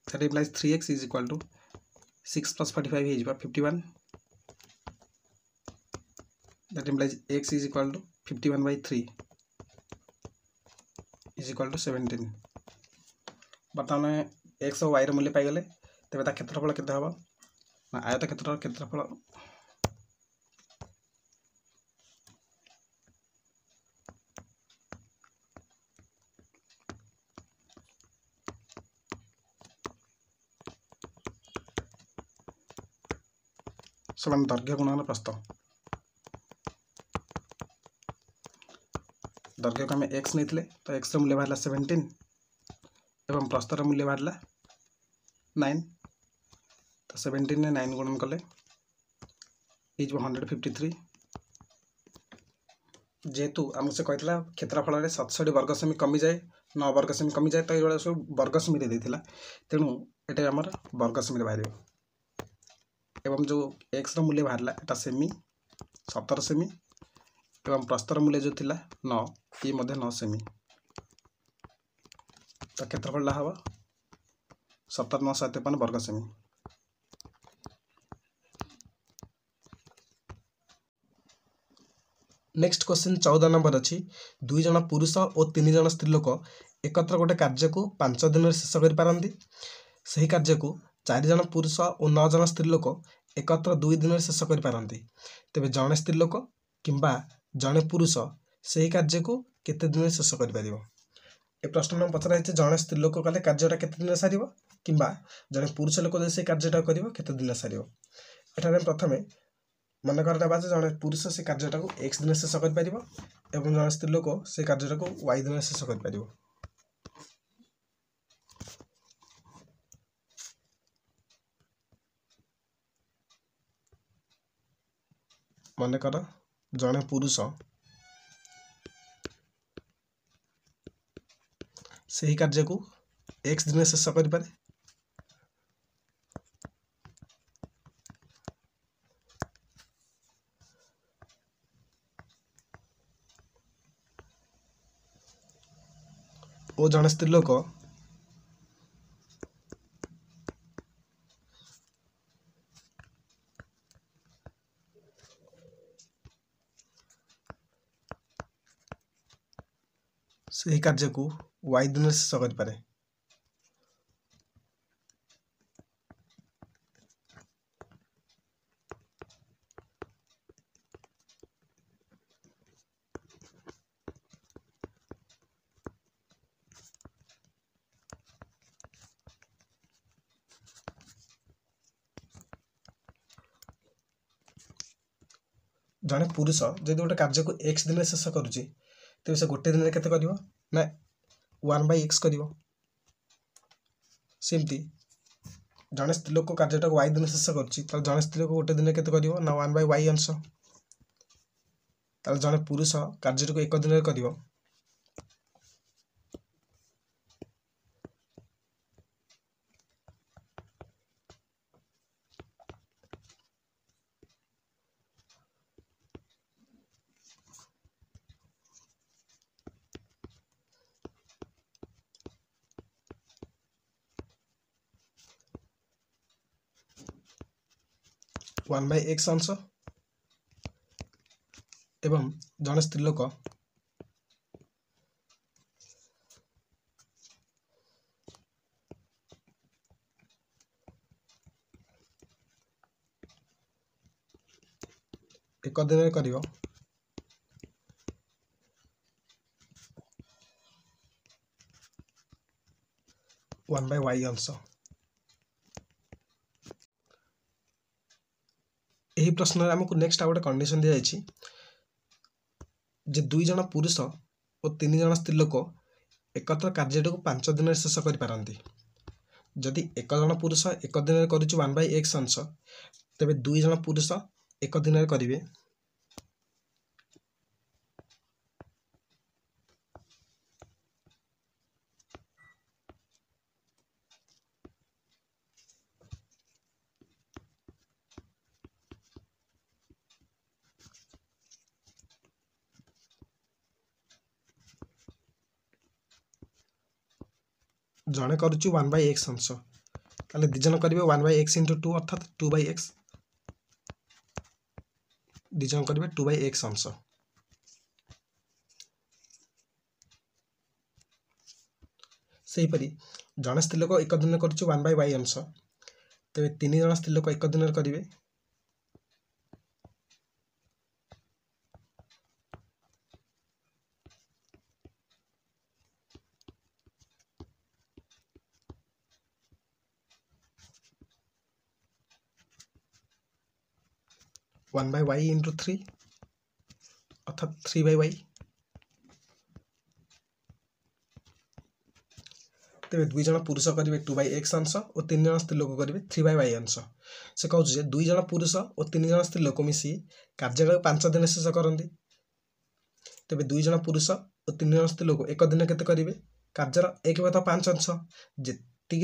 that implies 3x is equal to 6 + 45 51 that implies x is equal to 51/3 is equal to 17। बर्तमान x और y ର मूल्य पाइगले तेबे ता क्षेत्रफल केते हबो ना आयत क्षेत्रर क्षेत्रफल समान दैर्घ्य गुणन प्रस्थ। दैर्घ्य को आम x नहीं तो x मूल्य बाहर 17 एवं प्रस्थर मूल्य बाहर 9 तो 17 ने 9 गुणन कले इज 153। जेहेतु आमको से कहला क्षेत्रफल में 67 वर्ग सेमी कमी जाए 9 वर्ग सेमी कमी जाए तो ये सब वर्ग सेमी देता तेणु ये आम वर्ग सेमी बाहर एवं जो x रो मूल्य बाहर एटा सेमी 17 सेमी एवं प्रस्थर मूल्य जो थिला 9 ये 9 सेमी तो क्षेत्रफल हम 17,953 वर्ग सेमी। नेक्स्ट क्वेश्चन 14 नंबर अच्छी 2 जन पुरुष और 3 जन स्त्री लोक एकत्र गोटे कार्य को 5 दिन शेष कर पारती से कार्य को 4 जन पुरुष और 9 जन स्त्री लोक एकत्र 2 दिन शेष कर पारती तेरे जड़े स्त्री लोक किंबा जड़े पुरुष से कार्य को केते दिन शेष कर पार। ए प्रश्न में पचर जड़े स्त्री लोक कले कार्यटा केते दिन सार किंबा जड़े पुरुष लोक से कार्यटा कर केते दिन सार। एठारे प्रथमे मन कर जड़े पुरुष से कार्यटा को x दिन शेष कर पार एवं जड़े स्त्री लोक से कार्यटा को y दिन शेष कर पार। मन कर जड़े पुरुष से कार्य को x दिन शेष कर पारे और जड़े स्त्री लोक से कार्य को y दिन शेष कर पारे। जड़े पुरुष जब गोटे कार्य को x दिन शेष करुच्ची तेज से गोटे दिन केते करिवो ना 1/x कर सेमती जड़े स्त्री लोक कार्यटा y दिन शेष कर जड़े स्त्री लोक गोटे दिन केते करिवो ना 1/y अंश जड़े पुरुष कार्य को 1 दिन कर 1/x अंश एवं जड़े स्त्री लोक एक दिन कर 1/y अंश। यही प्रश्न आमको नेक्स्ट गोटे कंडीशन दी जाइए जे 2 जन पुरुष और 3 जन स्त्री लोक एकत्र कार्यटा को 5 दिन शेष कर पारती जदि 1 जन पुरुष 1 दिन कर 1/x अंश तेरे 2 जन पुरुष 1 दिन करेंगे जड़े करुच्ची 1/x अंश ताले 2 जन करेंगे 1/x × 2 अर्थात 2/x ଦୁଇ ଜଣ କରିବେ 2/x अंश। ସେହିପରି ଜଣେ ସ୍ତ୍ରୀ ଲୋକ ଏକ ଦିନରେ କରୁଛି 1/y अंश, ତେବେ 3 ଜଣ ସ୍ତ୍ରୀ ଲୋକ ଏକ ଦିନରେ କରିବେ 1/y into 3 अर्थात 3/y। तेरे 2 जन पुरुष करेंगे 2/x अंश और 3 जन स्त्री लोक करेंगे 3/y अंश। से कहूँ 2 जन पुरुष और 3 जन स्त्री लोक मिसी कार्य 5 दिन शेष करती। तेरे 2 जन पुरुष और 3 जन स्त्री लोक एक दिन केते करेंगे कार्यर 1/5 अंश। जी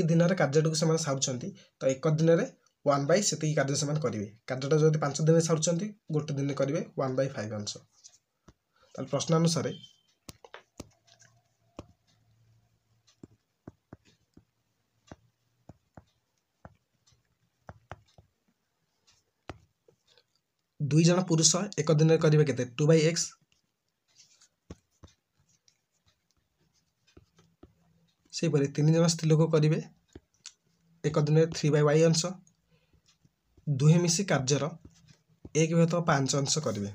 दिन में कार्य को सारूँ तो एक दिन में 1/, से कार्य से करेंगे। कार्य जब 5 दिन सारूँ गोटे दिन करेंगे 1/5 अंश। प्रश्न अनुसार दुई जन पुरुष एक दिन में करेंगे केते 2/x, से 3 जन स्त्री लोक करेंगे एक दिन में 3/y अंश। दुहे मिसी कार्यर 1/5 अंश करेंगे।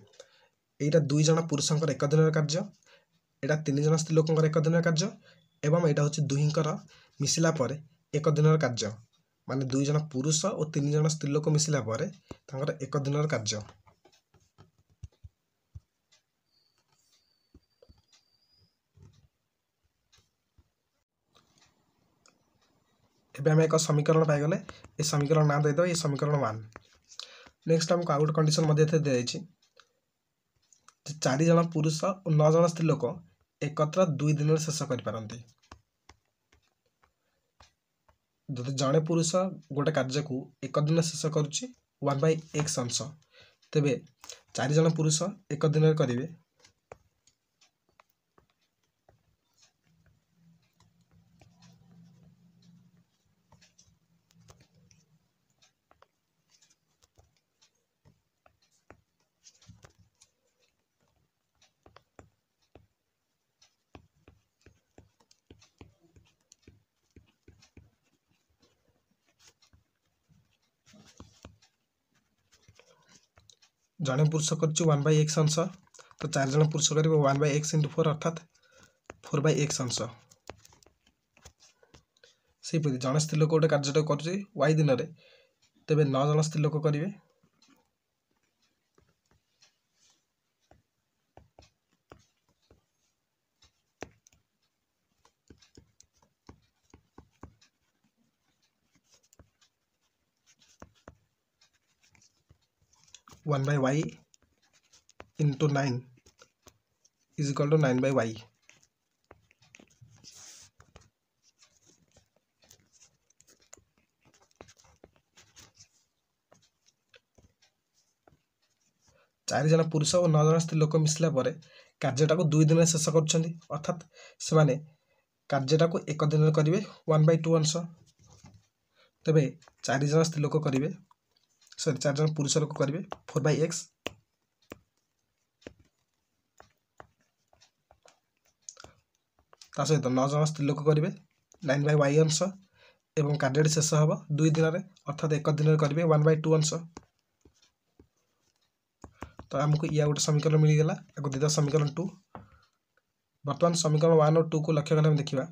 यहाँ 2 जन पुरुषंकर एक दिन कार्य, यहाँ 3 जन स्त्री लोक एक दिन कार्य, एवं यहाँ हूँ दुहींकर मिसिला पर एक दिन कार्य, माने 2 जन पुरुष और 3 जन स्त्री लोक मिसिला पर तांकर एक दिन कार्य। एबे हम एक समीकरण पाइगले, ये समीकरण ना देदेव, ये समीकरण 1। नेक्स्ट हमको आउट कंडीशन मध्य दी 4 जन पुरुष और 9 जन स्त्री लोक एकत्र 2 दिन शेष करपारती। जदि जड़े पुरुष गोटे कार्य को एक दिन शेष करुच्ची 1/x अंश, तेबे 4 जन पुरुष एक दिन करेंगे 1/x अंश, तो 4 जन पुरुष करेंगे 1/x into 4 अर्थात 4/x अंश। से जन स्त्री लोक गोटे कार्य कर y दिन में, तेबे 9 जन स्त्री लोक करेंगे 1/y into 9 is equal to 9/y। चार जन पुरुष और 9 जन स्त्री लोक मिसला कार्यटा को 2 दिन शेष कर, अर्थात से कार्यटा को एक दिन करेंगे 1/2 अंश। तेबे 4 जन स्त्री लोक करेंगे, सॉरी 4 जन पुरुष लोक करेंगे 4/x, सहित 9 जन स्त्री लोक करेंगे 9/y अंश, एवं कार्य शेष हम 2 दिन में, अर्थात एक दिन करेंगे 1/2 अंश। तो आमको या गोटे समीकरण मिलगला। या दीदा समीकरण 2। बर्तमान समीकरण 1 और 2 को लक्ष्य कले देखा।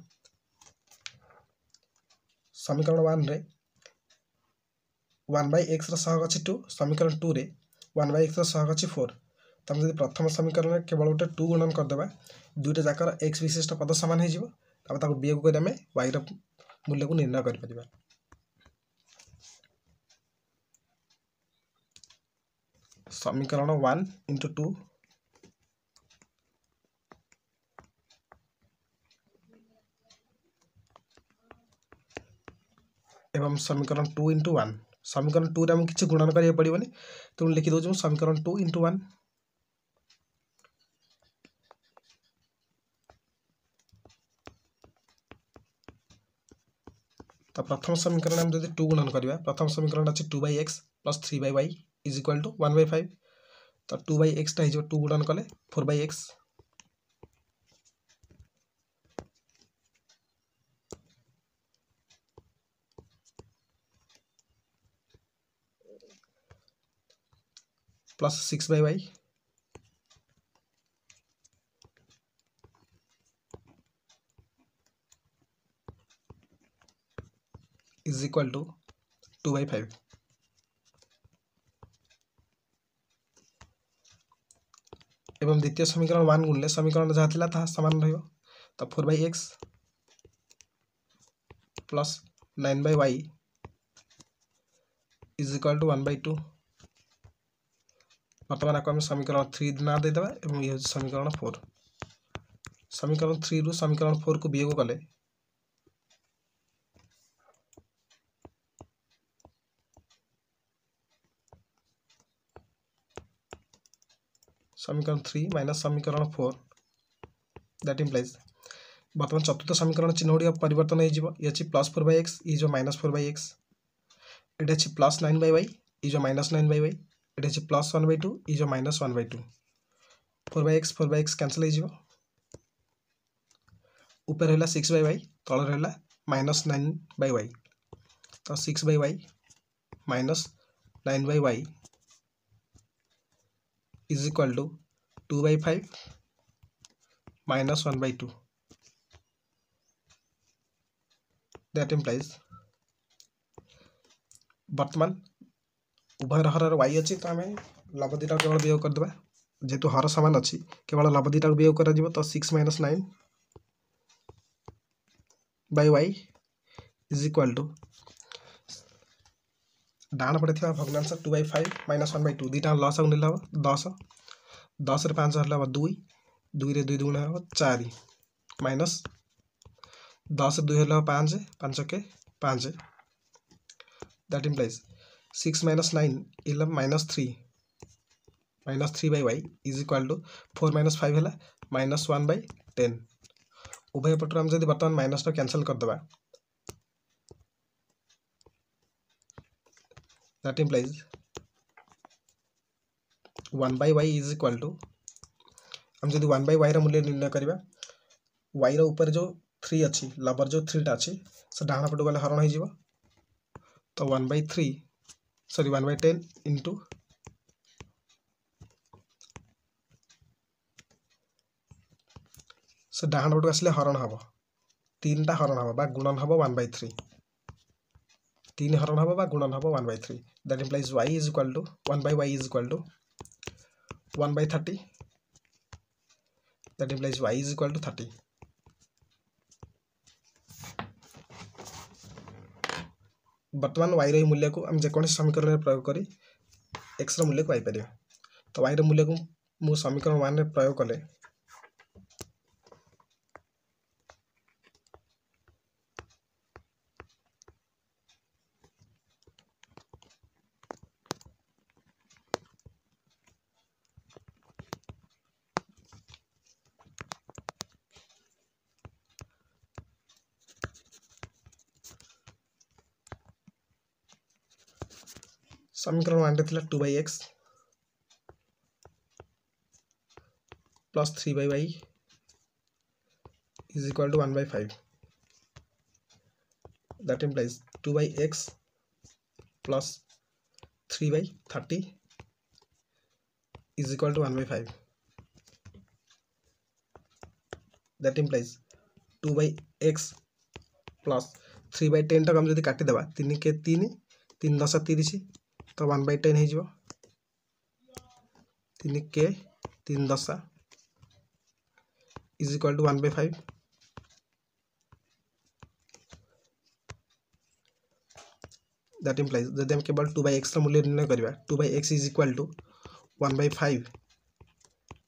समीकरण 1 रे 1/x सहग अच्छी 2, समीकरण 2 रे 1/x सहग अच्छी 4। तो हम प्रथम समीकरण में केवल गोटे 2 गुणन करदे, दुईटा जाकर x विशिष्ट पद सामान हो वियोग कर y मूल्य को निर्णय कर। समीकरण 1 into 2 एवं समीकरण 2 into 1। समीकरण 2 रे हम किसी गुणन करिया पड़िबनी, तो लिखि दउछु समीकरण 2 into 1। तो प्रथम समीकरण हम जदि 2 गुणन करिया, प्रथम समीकरण अछि 2/x plus 3/y is equal to 1/5। तो 2/x टा हो 2 गुणन कले 4/x plus 6/y is equal to 2/5। एवं द्वितीय समीकरण 1 गुणले समीकरण जहाँ थिला ताहा समान रहिबो। तो 4/x plus 9/y is equal to 1/2। बर्तमान आपको आम समीकरण 3 ना देदेबा एवं ये समीकरण 4। समीकरण 3 रु समीकरण 4 को वियोग कले समीकरण 3 माइनस समीकरण 4 दैट इम्प्लाइज बर्तमान चतुर्थ समीकरण चिन्ह गुड़िया परिवर्तन हो plus 4/x is minus 4/x ये plus 9/y is minus 9/y ये plus 1/2 is minus 1/2 4/x cancel हो ऊपर रहा 6/y तल रहा माइनस 9/y तो 6/y minus 9/y is equal to 2/5 minus 1/2 that implies वर्तमान उभय हर y अच्छी तो आम लब दुटा केवल वियोग करदे जेहेतु हर सामान अच्छी केवल लब दुटा वियोग कर तो 6 minus 9/y is equal to डाण पड़े भग्नांश 2/5 माइनस 1/2 दुटा लस आगे हम 10 10 रे 5 हल 2 2 रे 2 दुगुण हम 4 माइनस 10 2 हल 5 5 के 5 दैट इम्प्लाइज 6 माइनस 9 इल minus 3/y is equal to 4 minus 5 है माइनस 1/10 उभय पटर आम जब बर्तमान माइनस टा कैंसल करदे that implies 1/y is equal to हम जब 1/y मूल्य निर्णय करवा y ऊपर जो 3 अच्छी लबर जो 3 टा अच्छी से डाण पटू गले हरण हो तो 1/3 सॉरी 1/10 इंटू से डाण पटू आसले हरण हम 3 टा हरण हम गुणन हम 1/3 3 हरण हम गुणन हम 1/3 that implies y is equal to 1/y is equal to 1/30 that implies y is equal to 30। वर्तमान y रो मूल्य को हम जेकोसी समीकरण में प्रयोग करी x रो मूल्य को पाइपर तो y रो मूल्य को मु समीकरण 1 में प्रयोग कले समीकरण 1 रे 2/x plus 3/y is equal to 1/5 that implies 2/x plus 3/30 is equal to 1/5 that implies 2/x plus 3/10 तक हम जब काटिदेबा 3 के 3 3 10 30 तो 1/10 हो 3 के 3 10 is equal to 1/5 that implies जब हम केवल 2/x मूल्य निर्णय करवा 2/x is equal to 1/5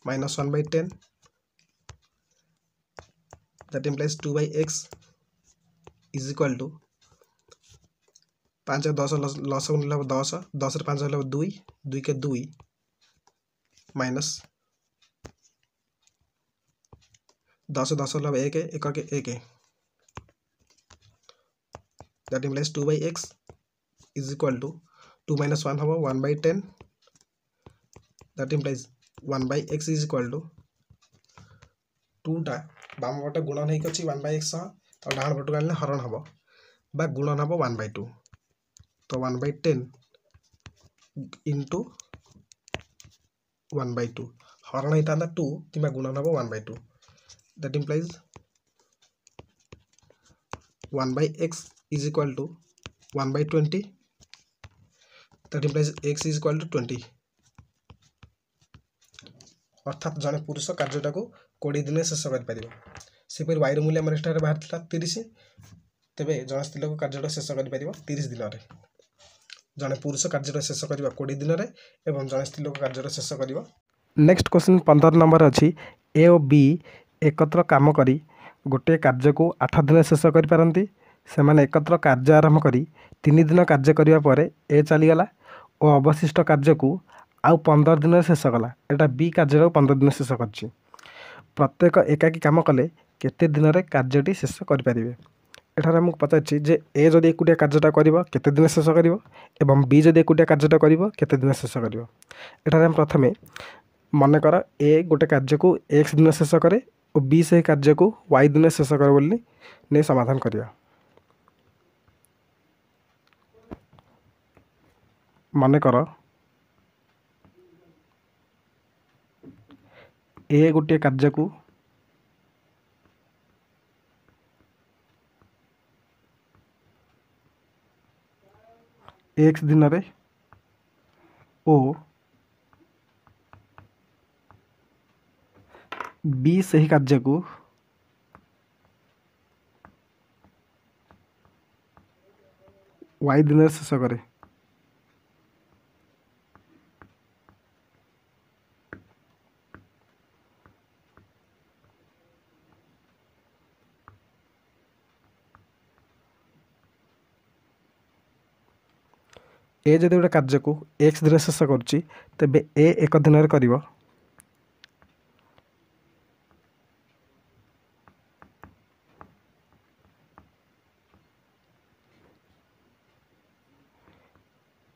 minus 1/10 that implies 2/x is equal to 5 10 लस 10 10 रे 5 हल 2 2 के 2 माइनस 10 10 हल 1 1 के 1 that implies 2/x is equal to 2 minus 1 हम 1/10 that implies 1/x is equal to 2टा बाम पटे गुणन होइक अछि 1/x और डाहाण पटक आनले हरण हबो बा गुणन हबो 1/2 तो 1/10 इंटू 1/2 हरण होता 2 कि गुणन हबो 1/2 that implies 1/x is equal to 1/20 that implies x is equal to 20 अर्थात जड़े पुरुष कार्यटा को 20 दिन शेष कर सेपरि वाई मूल्य आम एठार बाहर 30 तेरे जड़े स्त्री लोक कार्यटा शेष कर 30 दिन में जड़े पुरुष कार्यटा शेष कर 20 दिन में एवं जड़े स्त्री लोक कार्यटा शेष कर नेक्स्ट क्वेश्चन 15 नंबर अच्छी ए और बी एकत्र काम करी गोटे कार्य को 8 दिन शेष कर से एकत्र कार्य आरंभ करी 3 दिन कार्य करने पर ए चलीगला और अवशिष्ट कार्य को आउ 15 दिन शेष कला एटा बी कार्य 15 दिन शेष कर प्रत्येक एकाकी काम कले केते दिन में कार्यटी शेष करें एठार आमको पचार जे ए जदि एकुटिया कार्यटा करते दिन शेष कर एवं बी जदि एकुटिया कार्यटा करते दिन शेष कर एठार आम प्रथमे मनकर ए गोटे कार्य को एक्स दिन शेष करे और बी से कार्य को वाई दिन शेष करे बोली नहीं समाधान करिया मनकर ए गोटे कार्य को एक्स दिन रे ओ बी से ही कार्य को वाई दिन शेष करे ए जदि गोटे कार्य को एक्स दिन शेष करुच्ची तेबे ए एक दिन कर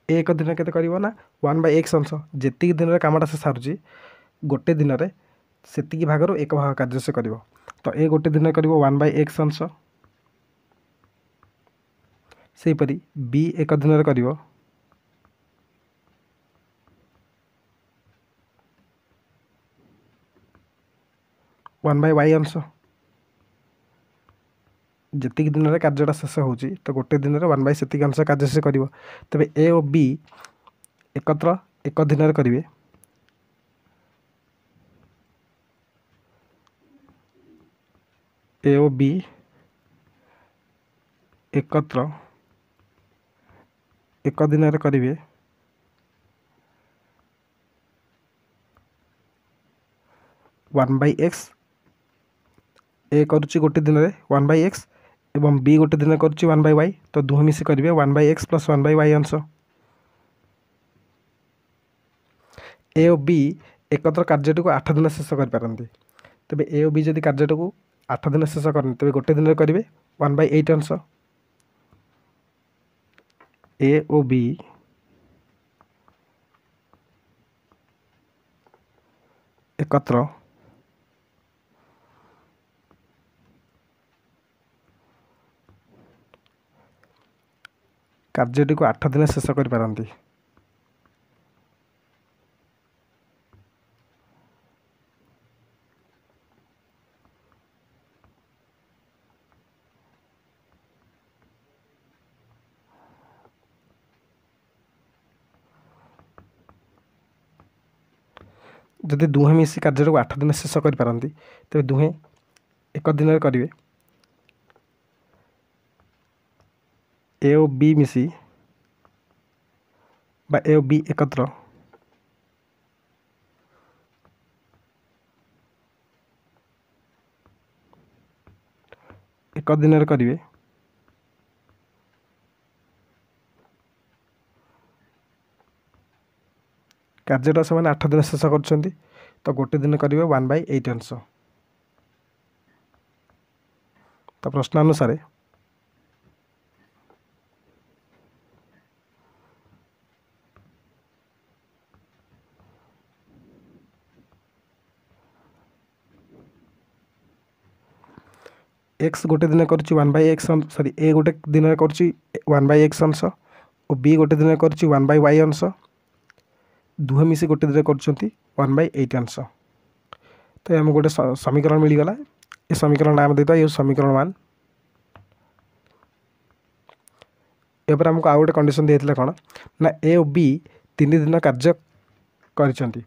एक दिन के ना 1/x अंश जी दिन कमटा से सारूँ गोटे दिन में से भाग एक भाग कार्य से कर तो ए गोटे दिन कर 1/x अंश सेपरी बी एक दिन कर 1/y अंश जी दिन में कार्यटा शेष हो तो गोटे दिन में 1/से अंश कार्य शेष कर तेरे ए और बी एकत्र एक दिन करेंगे ए और बी एकत्र एक दिन करेंगे 1/x ए करुच्ची गोटे दिन में 1/x एवं बी गोटे दिन करुच्ची 1/y तो दुह मिसी करेंगे 1/x प्लस 1/y अंश ए और बी एकत्र कार्यटी को 8 दिन शेष करते तेरे ए और बी जदि कार्यटा को 8 दिन शेष करनी तेरे गोटे दिन करेंगे 1/8 अंश ए और बी एकत्र कार्यटी को 8 दिन शेष करते जदि दुहे मिसी कार्य को 8 दिन शेष करते तेरे दुहे एक दिन करेंगे ए और बी मिसी बा ए और बी एकत्र एक दिन करेंगे कार्यटा से 8 दिन शेष कर तो गोटे दिन करेंगे 1/8 अंश तो प्रश्नानुसार एक्स गोटे दिन कर 1/x सॉरी ए गोटे दिन कर 1/x अंश और बी गोटे दिन कर 1/y अंश दुहे मिसी गोटे दिन कर 1/8 अंश। तो आम गोटे समीकरण मिलगला ये समीकरण नाम देता ये समीकरण 1। एपर आमको आउ गोटे कंडीशन देता कौन ना ए और बी 3 दिन कार्य कर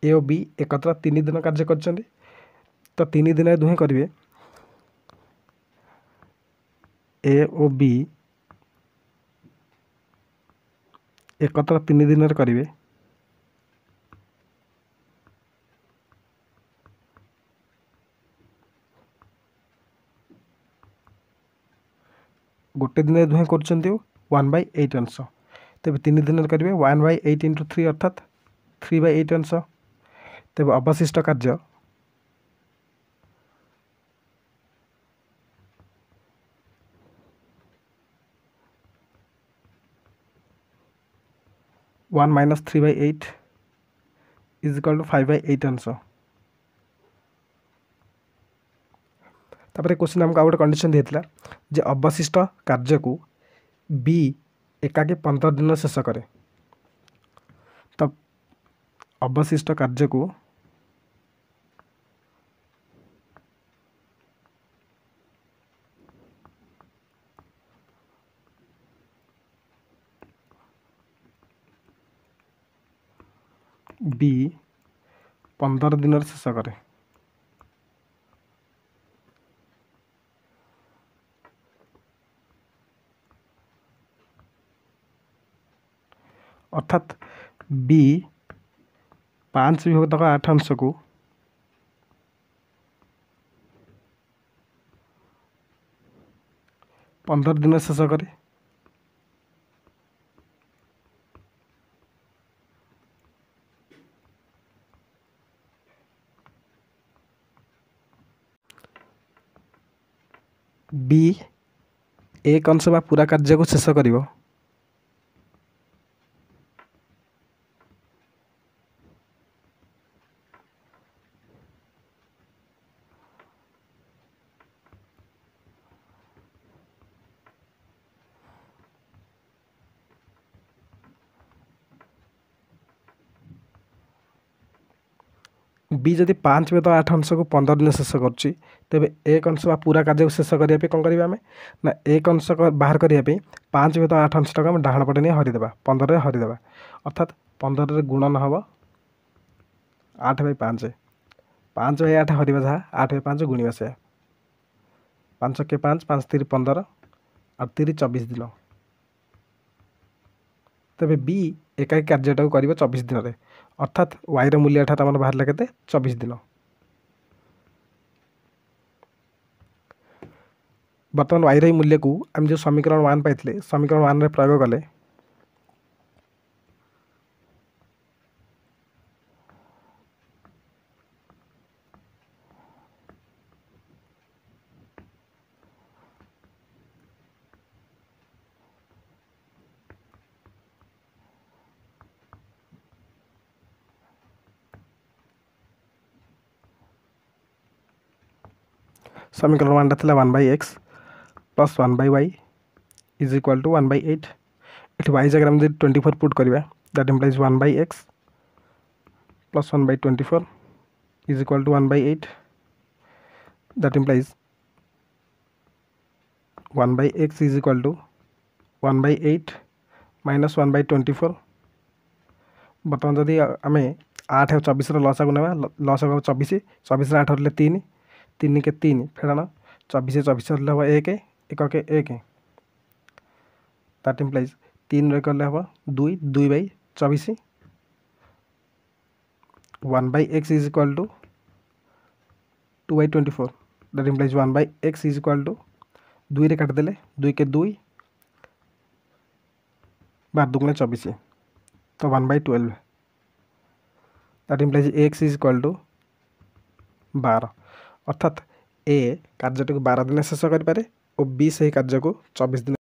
ए और बी एकत्र 3 दिन कार्य कर तो 3 दिन दुहे करेंगे ए और बी एकत्र 3 दिन करेंगे गोटे दिन दुहे कर 1/8 अंश तेज 3 दिन करेंगे 1/8 × 3 अर्थात 3/8 अंश। तेज अवशिष्ट कार्य one minus 3/8 is equal to 5/8 अंश। तापर क्वेश्चन आमको गोटे कंडीशन देता जे अवशिष्ट कार्य को बी एकाकी 15 दिन शेष करे तब अवशिष्ट कार्य को बी 15 दिन शेष करे अर्थात बी 5/8 अंश को पंदर दिन शेष करे बी एक अंश बा पूरा कार्य को शेष करिवो बी जदि 5/8 अंश को 15 दिन शेष कर तेरे एक अंश बा पूरा कार्य को शेष करने कौन करेंगे आम ना एक अंश बाहर करने 5/8 अंश टाक डाण पटे नहीं हरिदेवा 15 हरिदेवा अर्थात 15 गुणन हम 8/5 5/8 हरिवा जहाँ 8/5 गुणिया से 5 के 5 5 3 15 और 3 24 दिन तेरे बी एकाकी कार्यटा कर 24 दिन में अर्थात वाई मूल्य एठार आम बाहर के 24 दिन। बर्तमान वाई मूल्य को आम जो समीकरण 1 पाई समीकरण 1 रे प्रयोग कले समीकरण 1 था 1/x plus 1/y is equal to 1/8 ये y जगह हम 24 पुट करवा that implies 1/x plus 1/24 is equal to 1/8 that implies 1/x is equal to 1/8 minus 1/24 बर्तमान जदि आम 8 और 24 लसा को ना लस 24 24 8 हरले 3 3 के 3 फेड़ान 24 24 हरले हम 1 1 के 1 दैट इम्प्लाइज 3 रे करले हम 2 2/24 1/x is equal to 2/24 that implies 1/x is equal to 2 रे काटिदेले 2 के 2 12 2 24 तो 1/12 that implies x is equal to 12 अर्थात ए कार्यटी को 12 दिन शेष करें और बी से कार्य को 24 दिन